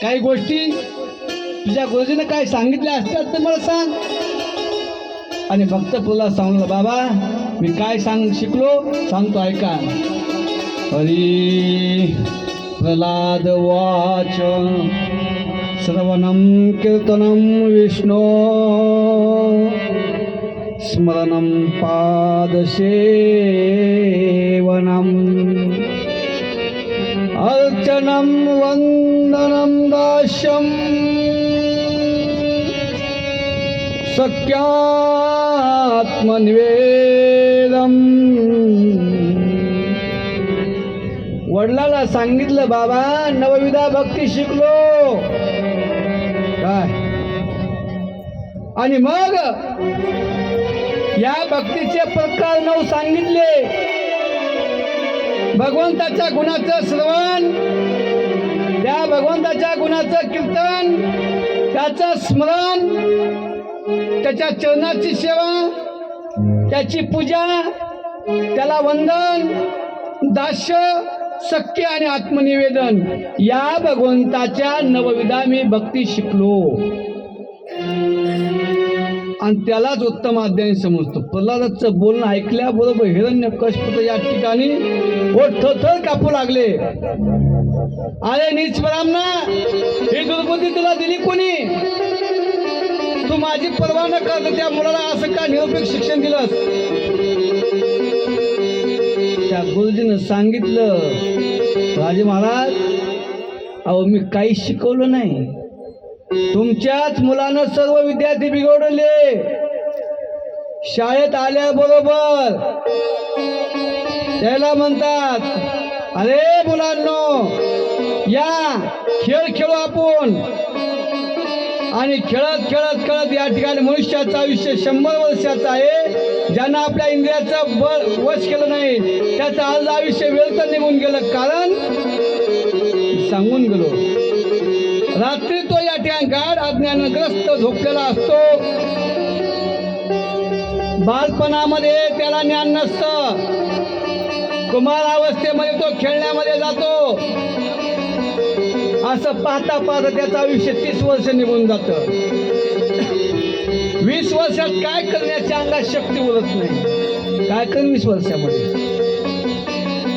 काही गोष्टी तुझ्या गुरुजीने काय सांगितल्या असतात तर मला सांग. आणि भक्त तुला सांगलं बाबा मी काय शिकलो सांगतो ऐका. हरी प्रल्हाद वाच श्रवणं कीर्तनं विष्णो स्मरणं पादसेवनम् अर्चनं वन्दनं दास्यं सख्यात्मनिवेदम्. वडिलांना सांगितलं बाबा नवविधा भक्ती शिकलो काय. आणि मग या भक्तीचे प्रकार 9 सांगितले. भगवंताच्या गुणाचं श्रवण, त्या भगवंताच्या गुणाचं कीर्तन, त्याचं स्मरण, त्याच्या चरणाची सेवा, त्याची पूजा, त्याला वंदन, दास्य, सख्य आणि आत्मनिवेदन या भगवंताच्या नवविधा मी भक्ती शिकलो. आणि त्यालाच उत्तम अध्याय समजतो. प्रल्हादाचं बोलणं ऐकल्याबरोबर हिरण्यकश्यप या ठिकाणी ओठ थर कापू लागले. अरे नीच ब्राह्मणा, ही दुर्बुद्धी तुला दिली कोणी? तू माझी पर्वा न करता त्या मुलाला असं का निरुपयोगी शिक्षण दिलंस? त्या गुरुजीनं सांगितलं राजे महाराज अहो मी काही शिकवलं नाही. तुमच्याच मुलानं सर्व विद्यार्थी बिघडवले. शाळेत आल्याबरोबर त्याला म्हणतात अरे मुलांनो या खेळ खेळू आपण. आणि खेळत खेळत खेळत या ठिकाणी मनुष्याचं आयुष्य 100 वर्षाचं आहे. ज्यांना आपल्या इंद्रियाचं वश केलं नाही त्याचं आज आयुष्य व्यर्थ निघून गेलं. कारण सांगून गेलो रात्री तो या ठिकाणी गाढ अज्ञानग्रस्त झोपलेला असतो. बालपणामध्ये त्याला ज्ञान नसतं. कुमार अवस्थेमध्ये तो खेळण्यामध्ये जातो. असं पाहता पाहता त्याचं आयुष्य 30 वर्ष निघून जातं. 20 वर्षात काय करण्याच्या अंगात शक्ती उरत नाही. काय करेन 20 वर्षामध्ये?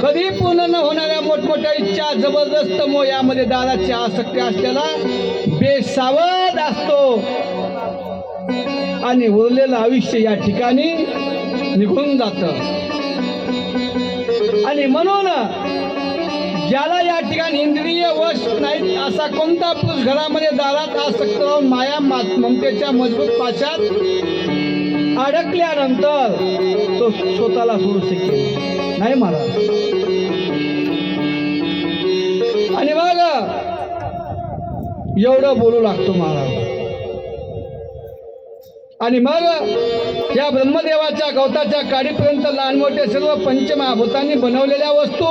कधी पूर्ण न होणाऱ्या मोठमोठ्या इच्छा, जबरदस्त मोह यामध्ये दाराची आसक्ती असलेला बेसावध असतो. आणि उरलेलं आयुष्य या ठिकाणी निघून जातं. आणि म्हणून ज्याला या ठिकाणी इंद्रिय वश नाहीत असा कोणता पुरुष घरामध्ये दारात आसक्त राहून माया ममतेच्या मजबूत पाशात अडकल्यानंतर तो स्वतःला सोडू शकेल नाही महाराज. आणि मग एवढं बोलू लागतो महाराज. आणि मग या ब्रह्मदेवाच्या गवताच्या काडीपर्यंत लहान मोठे सर्व पंचमहाभूतांनी बनवलेल्या वस्तू,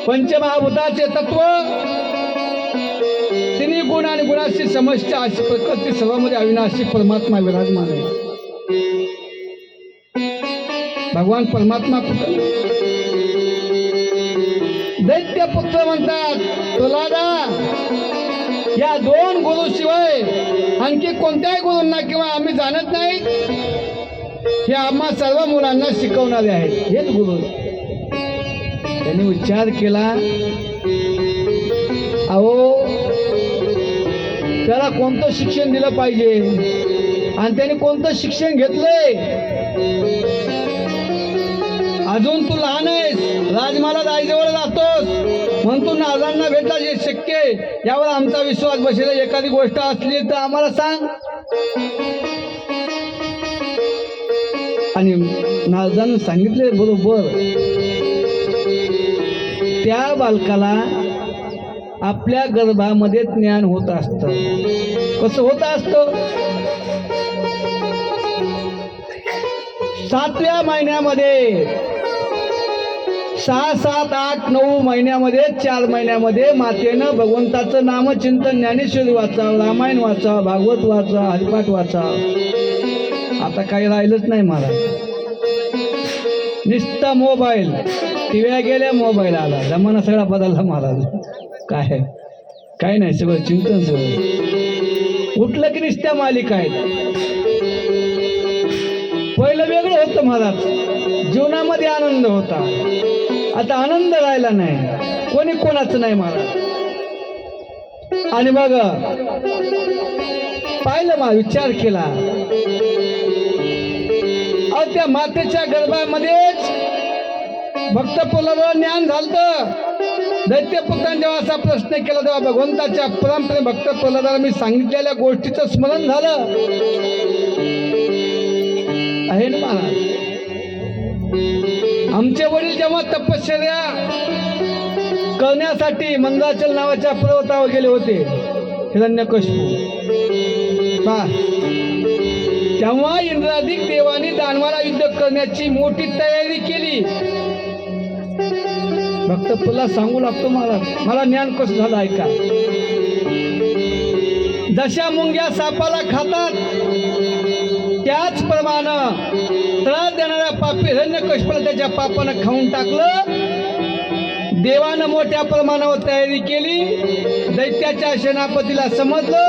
पंचमहाभूताचे तत्व, तिन्ही गुण आणि गुणाची समस्या अशी प्रकृती सर्वांमध्ये अविनाशी परमात्मा विराजमान आहे. भगवान परमात्मा कुठे? दैत्य पुत्र म्हणतात प्रल्हादा या 2 गुरुशिवाय आणखी कोणत्याही गुरूंना किंवा आम्ही जाणत नाही. हे आम्हा सर्व मुलांना शिकवणारे आहेत. हेच गुरु. त्यांनी विचार केला अहो त्याला कोणतं शिक्षण दिलं पाहिजे आणि त्याने कोणतं शिक्षण घेतलंय? अजून तू लहान आहेस, राजमहाराज आईजवळ जातोस म्हणून तू नारदांना भेटला जे शक्य आहे यावर आमचा विश्वास बसेल. एखादी गोष्ट असली तर आम्हाला सांग. आणि नारदांना सांगितले बरोबर. त्या बालकाला आपल्या गर्भामध्ये ज्ञान होत असतं. कसं होत असतं? 7व्या महिन्यामध्ये 6, 7, 8, 9 महिन्यामध्ये 4 महिन्यामध्ये मातेनं भगवंताचं नामचिंतन ज्ञानेश्वरी वाचावं, रामायण वाचावं, भागवत वाचावं, हरिपाठ वाचावं. आता काही राहिलंच नाही महाराज. नुसता मोबाईल, टीव्या गेल्या, मोबाईल आला, जमाना सगळा बदलला महाराज. काय काय नाही, सगळं चिंतन सगळं उठलं की नुसत्या मालिका आहेत. पहिलं वेगळं होतं महाराज, जीवनामध्ये आनंद होता. आता आनंद राहिला नाही, कोणी कोणाचं नाही महाराज. आणि मग पाहिलं मा विचार केला, त्या मातेच्या गर्भामध्येच भक्त प्रल्हादाला ज्ञान झालं. दैत्यपुत्रांनी जेव्हा असा प्रश्न केला तेव्हा भगवंताच्या परमपणे भक्त प्रल्हादाला मी सांगितलेल्या गोष्टीचं स्मरण झालं आहे ना महाराज. आमचे वडील जेव्हा तपश्चर्या करण्यासाठी मंदाचल नावाच्या पर्वतावर गेले होते, हिरण्यकशिपू, तेव्हा इंद्रादिक देवानी दानवाला युद्ध करण्याची मोठी तयारी केली. भक्त प्रल्हाद सांगू लागतो महाराज, मला ज्ञान कसं झालं ऐका. जशा मुंग्या सापाला खातात त्याचप्रमाणे त्रास देणाऱ्या पापी हिरण्यकशिपूला त्याच्या पापानं खाऊन टाकलं. देवानं मोठ्या प्रमाणावर तयारी केली. दैत्याच्या सेनापतीला समजलं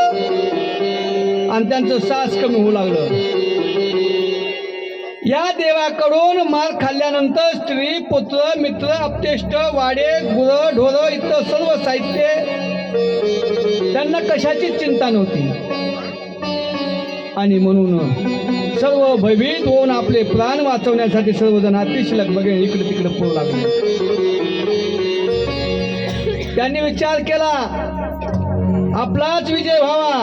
आणि त्यांचं सास कमी होऊ लागलं. या देवाकडून मार खाल्ल्यानंतर स्त्री, पुत्र, मित्र, अपतेष्ट, वाडे, गुरं, ढोरं इतर सर्व साहित्य त्यांना कशाचीच चिंता नव्हती. आणि म्हणून सर्व भयभीत होऊन आपले प्राण वाचवण्यासाठी सर्वजण अतिशय लगबगे इकडे तिकडे पळू लागले. त्यांनी विचार केला आपलाच विजय व्हावा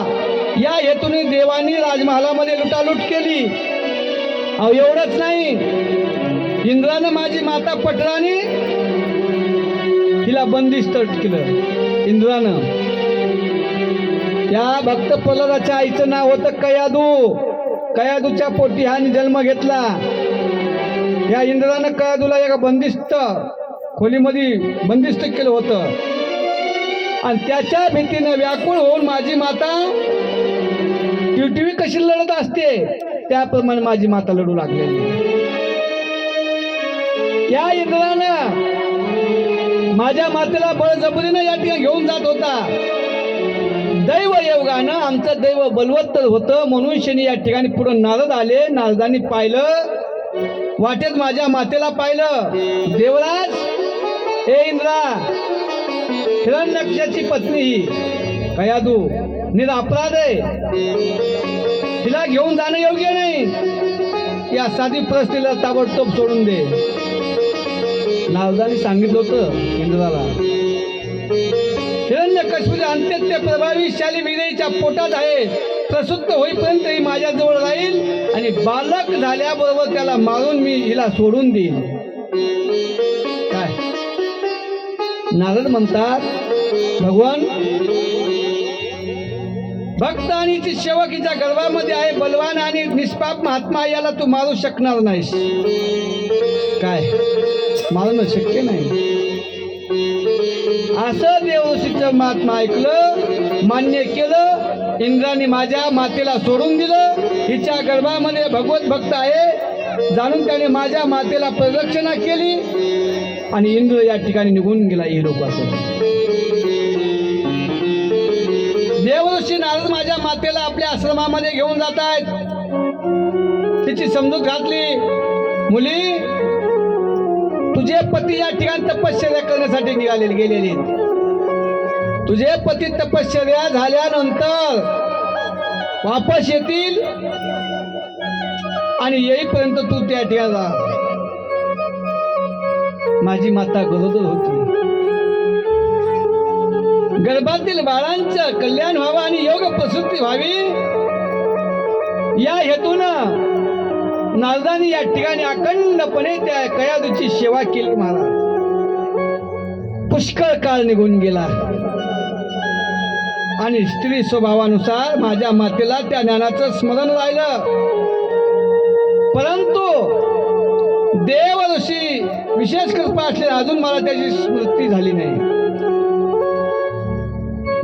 या हेतूने देवांनी राजमहालामध्ये लुटालूट केली. अहो एवढंच नाही, इंद्रानं माझी माता पटराणी तिला बंदिस्त केलं. इंद्रानं या भक्त प्रल्हादाच्या आईचं नाव होतं कयादू. कयादूच्या पोटी हा जन्म घेतला. या इंद्रानं कयादूला एका बंदिस्त खोलीमध्ये बंदिस्त केलं होतं आणि त्याच्या भीतीनं व्याकुळ होऊन माझी माता टिवटिवी कशी लढत असते त्याप्रमाणे माझी माता लढू लागलेली. या इंद्रानं माझ्या मातेला बळजबरीनं या ठिकाणी घेऊन जात होता. दैव योगानं आमचं दैव बलवत्तर होतं म्हणून शनी या ठिकाणी पुढे नारद आले. नारदांनी पाहिलं, वाटेत माझ्या मातेला पाहिलं. देवराज, हे इंद्रा, हिरण्यकशिपूची पत्नी ही कयादू निरपराध आहे, तिला घेऊन जाणं योग्य नाही. या साधी परिस्थितीला ताबडतोब सोडून दे. नारदांनी सांगितलं होतं इंद्राला, हिरण्यकशिपूचे अंत्यत्य प्रभावीशाली विजयीच्या पोटात आहे. प्रसूत होईपर्यंत ही माझ्याजवळ राहील आणि बालक झाल्याबरोबर त्याला मारून मी हिला सोडून देईन. काय नारद म्हणतात, भगवान भक्त आणि सेवकीच्या गर्भामध्ये आहे बलवान आणि निष्पाप महात्मा, याला तू मारू शकणार नाहीस. काय मारणं शक्य नाही. असं देवऋषीचं महात्मा ऐकलं, मान्य केलं. इंद्राने माझ्या मातेला सोडून दिलं. हिच्या गर्भामध्ये भगवत भक्त आहे जाणून त्याने माझ्या मातेला प्रदक्षिणा केली आणि इंद्र या ठिकाणी निघून गेला इहलोकातून. देवऋषी नारद माझ्या मातेला आपल्या आश्रमामध्ये घेऊन जात आहेत. तिची समजूत घातली, मुली तुझे पती या ठिकाणी तपश्चर्या करण्यासाठी गेलेले. तुझे पती तपश्चर्या झाल्यानंतर वापस येतील आणि येईपर्यंत तू त्या ठिकाणी जा. माझी माता गरोदर होती. गर्भातील बाळांचं कल्याण व्हावं आणि योग प्रसूती व्हावी या हेतूनं नारदांनी या ठिकाणी अखंडपणे त्या कयादूची सेवा केली. महाराज पुष्कळ काळ निघून गेला आणि स्त्री स्वभावानुसार माझ्या मातेला त्या ज्ञानाचं स्मरण राहिलं. परंतु देव ऋषी विशेष कृपा असले अजून मला त्याची स्मृती झाली नाही.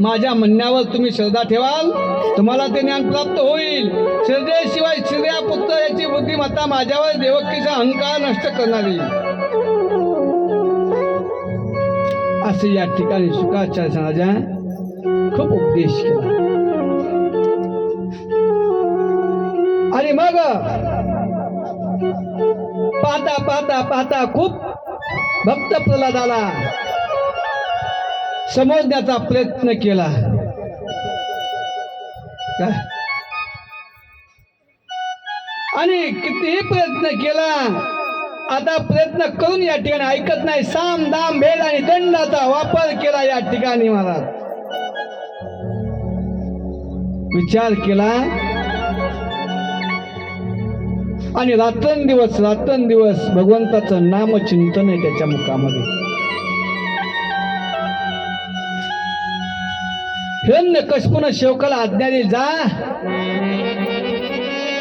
माझ्या म्हणण्यावर तुम्ही श्रद्धा ठेवाल, तुम्हाला ते ज्ञान प्राप्त होईल. श्रद्धेशिवाय श्रेया पुत्र याची बुद्धिमत्ता माझ्यावर देवकीचा अहंकार नष्ट करणारी. असे या ठिकाणी शुक्राचार्य राजा खूप उपदेश केला. आणि मग पाहता पाहता पाहता खूप भक्त प्रल्हादाला समजण्याचा प्रयत्न केला. आणि कितीही प्रयत्न केला, आता प्रयत्न करून या ठिकाणी ऐकत नाही. साम दाम भेद आणि दंडाचा वापर केला या ठिकाणी. महाराज विचार केला आणि रात्रंदिवस भगवंताचं नामचिंतन आहे त्याच्या मुखामध्ये. हिरण्यकश्यपूने शेवकाला आज्ञा दिली, जा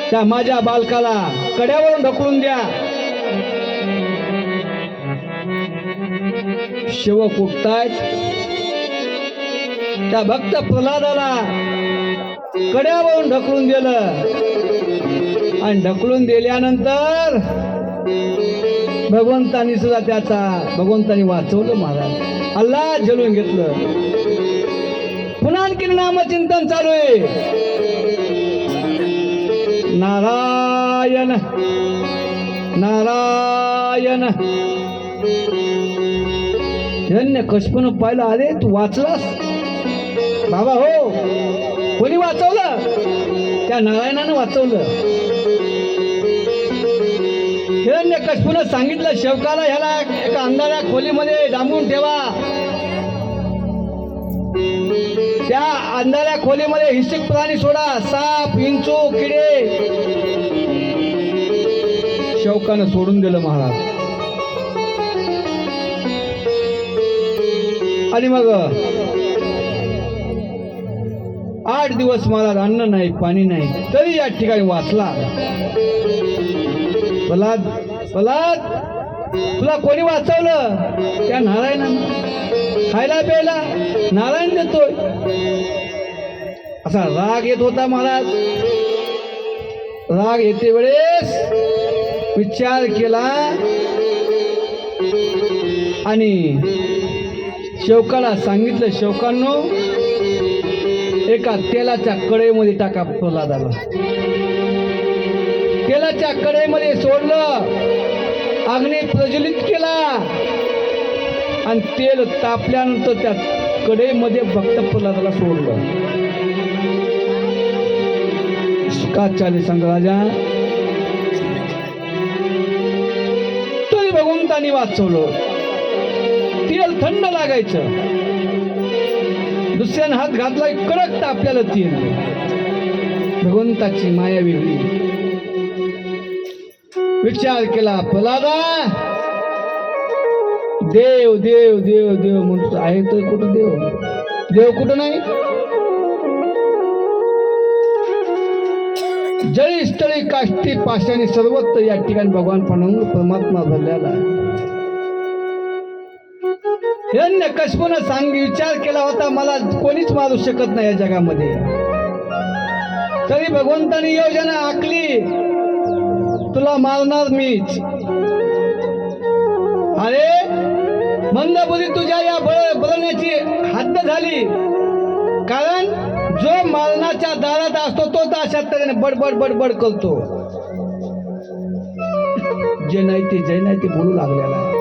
त्या माझ्या बालकाला कड्यावरून ढकलून द्या. शेवक उठतायत, त्या भक्त प्रल्हादाला कड्यावरून ढकलून दिलं. आणि ढकलून दिल्यानंतर भगवंतानी वाचवलं. महाराज अल्लाह झेलून घेतलं. पुन्हा आणखी नामचिंतन चालू आहे. नारायण नारायण. हिरण्यकश्यपूने पाहिलं, अरे तू वाचलास बाबा. हो, कोणी वाचवलं? त्या नारायणानं वाचवलं. हिरण्यकश्यपूने सांगितलं शेवकाला, ह्याला एका अंधाऱ्या खोलीमध्ये डांबून ठेवा. त्या अंधाऱ्या खोलीमध्ये हिंसक प्राणी सोडा, साप, विंचू, किडे. शेवकानं सोडून दिलं महाराज. आणि मग 8 दिवस महाराज अन्न नाही, पाणी नाही, तरी या ठिकाणी वाचला. प्रल्हाद तुला कोणी वाचवलं? त्या नारायणानं. खायला प्यायला नारायण देतोय. असा राग येत होता महाराज. राग येते वेळेस विचार केला आणि शेवकाला सांगितलं, शेवकांनो एका तेलाच्या कढईमध्ये टाका. प्रल्हादाला तेलाच्या कढईमध्ये सोडलं, अग्नी प्रज्वलित केला आणि तेल तापल्यानंतर त्या कढईमध्ये भक्त प्रल्हादाला सोडलं. का चाले सांग राजा, तरी भगवंतानी वाचवलं. तेल थंड लागायचं, दुसऱ्यानं हात घातला कडक तापल्याला तेल. भगवंताची माया वेगळी. विचार केला, प्रल्हादा देव देव देव देव म्हणतो आहे तर कुठं देव? देव कुठं नाही. जळी स्थळी काष्टी पाशाने सर्वत्र या ठिकाणी भगवान परमात्मा भरलेला आहे. हिरण्यकश्यपूने विचार केला होता, मला कोणीच मारू शकत नाही या जगामध्ये. तरी भगवंताने योजना आखली, तुला मारणार मीच. अरे मंदबुद्धी, तुझ्या या बोलण्याची हद्द झाली. कारण जो मरणाच्या दारात असतो तो तर अशा तऱ्हेने बडबड बडबड करतो. जे नाही ते बोलू लागलेला आहे.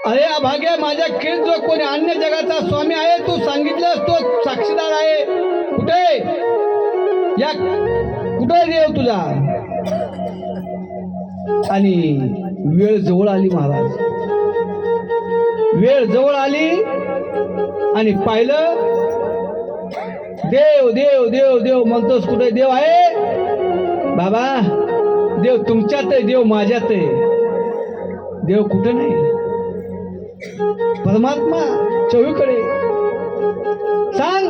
अरे अभाग्या, माझ्या खेळ जो कोणी अन्य जगाचा स्वामी आहे, तू सांगितलंस तो साक्षीदार आहे. कुठे या कुठे देव तुझा? आणि वेळ जवळ आली महाराज. वेळ जवळ आली आणि पाहिलं, देव देव देव देव म्हणतोस. कुठे देव आहे बाबा? देव तुमच्यात आहे, देव माझ्यात आहे. देव कुठं नाही. परमात्मा चोहीकडे. सांग,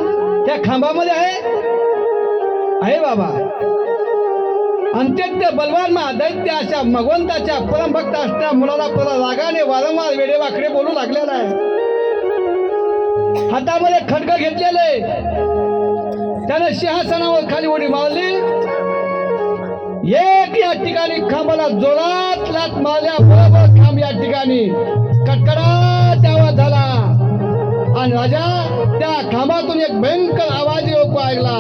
त्या खांबामध्ये आहे बाबा. अंत्यत्य बलवान दैत्य अशा भगवंताच्या परमभक्त असणाऱ्या मुलाला रागाने वारंवार वेडेवाकडे बोलू लागलेला आहे. हातामध्ये खड्ग घेतलेले, त्याने सिंहासनावर खाली उडी मारली. एक या ठिकाणी खांबाला जोरात लात मारल्या, बरोबर खांब या ठिकाणी कडकडाट आवाज झाला. आणि राजा त्या खांबातून एक भयंकर आवाज येऊ ऐकला.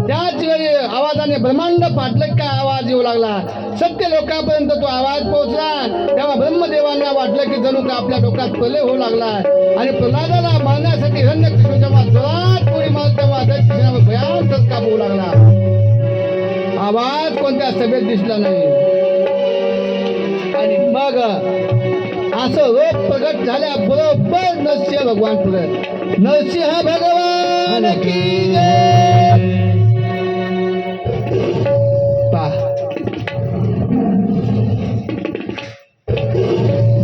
त्याच वेळी आवाजाने ब्रह्मांड फाटलं काय आवाज येऊ लागला. सत्य लोकांपर्यंत तो आवाज पोहोचला. तेव्हा ब्रह्मदेवांना वाटलं की जणू का आपल्या डोक्यात प्रलय होऊ लागला. आणि प्रल्हादाला मारण्यासाठी हिरण्यकशिपू जेव्हा जोरात कोणी मारत तेव्हा दक्षिणावर भयांकर काप होऊ लागला. आवाज कोणत्या सभेत दिसला नाही. आणि मग असं रोप प्रगट झाल्या बरोबर नरसिंह भगवान पुढे. नरसिंह भगवान की जय.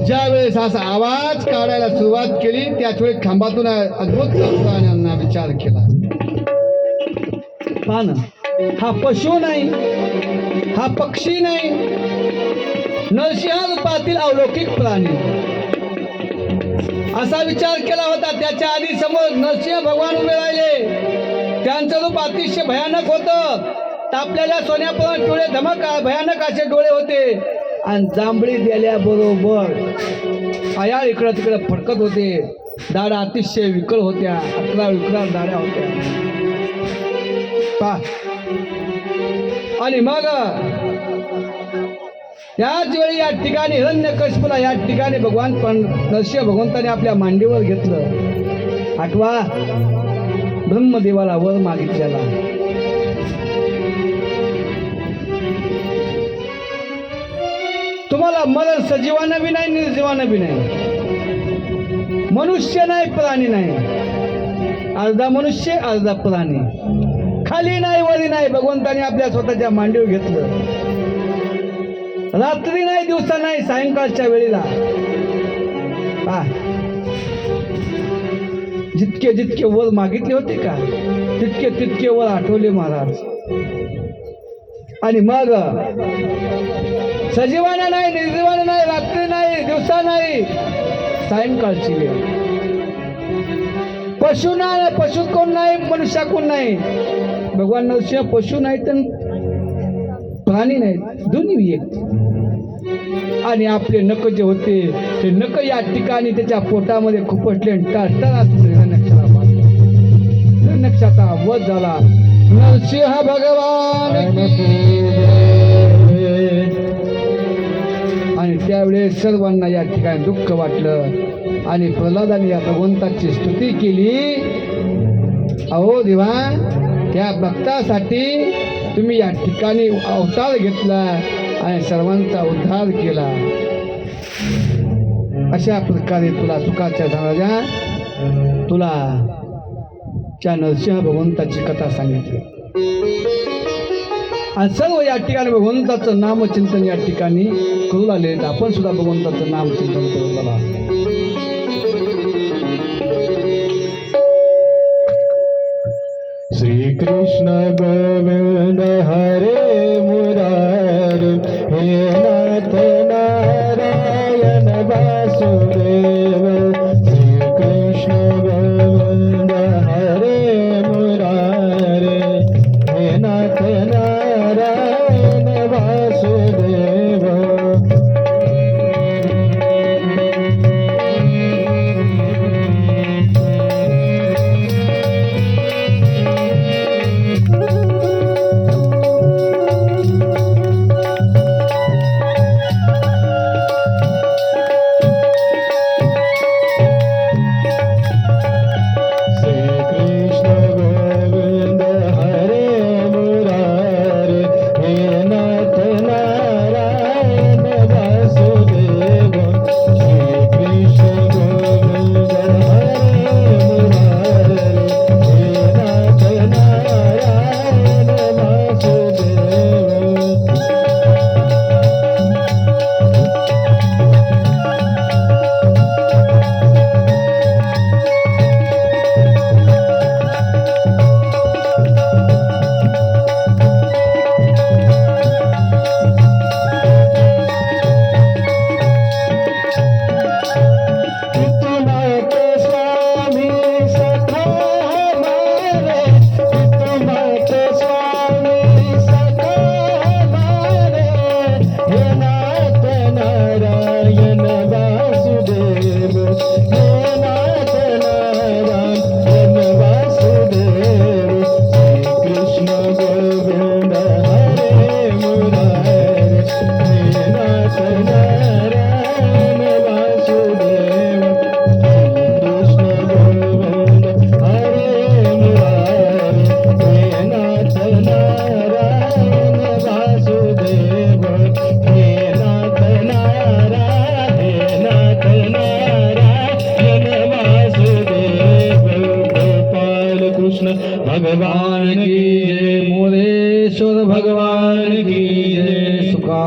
ज्या वेळेस असा आवाज काढायला सुरुवात केली त्याच वेळी खांबातून अद्भुत प्राण्यांना विचार केला. हा ना, हा पशु नाही, हा पक्षी नाही, नरसिंह रूपातील अलौकिक प्राणी असा विचार केला होता. त्याच्या आधी समोर नरसिंह भगवान उभे राहिले. त्यांचं रूप अतिशय भयानक होतं. तापलेल्या सोन्याप्रमाणे डोळे धमक भयानक असे डोळे होते. आणि जांभळी दिल्याबरोबर आयाळ इकडं तिकडं फडकत होते. दाढा अतिशय विकळ होत्या. 11 विकराळ दाढ्या होत्या. आणि मग त्याच वेळी या ठिकाणी हिरण्यकशिपूला या ठिकाणी भगवान नरसिंह भगवंताने आपल्या मांडीवर घेतलं. आठवा, ब्रह्मदेवाला वर मागितलेला. तुम्हाला मरण सजीवानं बी नाही, निर्जीवानं बी नाही, मनुष्य नाही, प्राणी नाही, अर्धा मनुष्य अर्धा प्राणी, खाली नाही वरी नाही. भगवंताने आपल्या स्वतःच्या मांडीवर घेतलं. रात्री नाही, दिवसा नाही, सायंकाळच्या वेळेला. जितके जितके वर मागितले होते का तितके तितके वर आठवले महाराज. आणि मग सजीवाना नाही, निर्जीवाना नाही, रात्री नाही, दिवसा नाही, सायंकाळची वेळ. पशु नाही, पशु कोण नाही, मनुष्य कोण नाही. भगवान नरसिंह पशु नाही तर प्राणी नाहीत, दोन्ही एक. आणि आपले नख जे होते ते नख या ठिकाणी त्याच्या पोटामध्ये खुपसले. नक्षाचा वध झाला. नरसिंह भगवान आणि त्यावेळेस सर्वांना या ठिकाणी दुःख वाटलं. आणि प्रल्हादाने या भगवंताची स्तुती केली. अहो देवा, त्या भक्तासाठी तुम्ही या ठिकाणी अवतार घेतला आणि सर्वांचा उद्धार केला. अशा प्रकारे तुला सुखाच्या राजा तुला त्या नरसिंह भगवंताची कथा सांगितली. आणि सर्व या ठिकाणी भगवंताचं नामचिंतन या ठिकाणी करू लागले. आपण सुद्धा भगवंताचं नामचिंतन करू लागला. श्री कृष्ण गोविंद हरे मुरारी हे नाथ नारायण वासुदेव. श्री कृष्ण गोविंद हरे मुरारी हे नाथ नारायण वासुदेव. नारायण वासुदेव कृष्ण गोविंद हरे मुरारी हे नाथ नारायण वासुदेव हे नाथ नारायण वासुदेव गोपाल कृष्ण भगवान की जय मोरेश्वर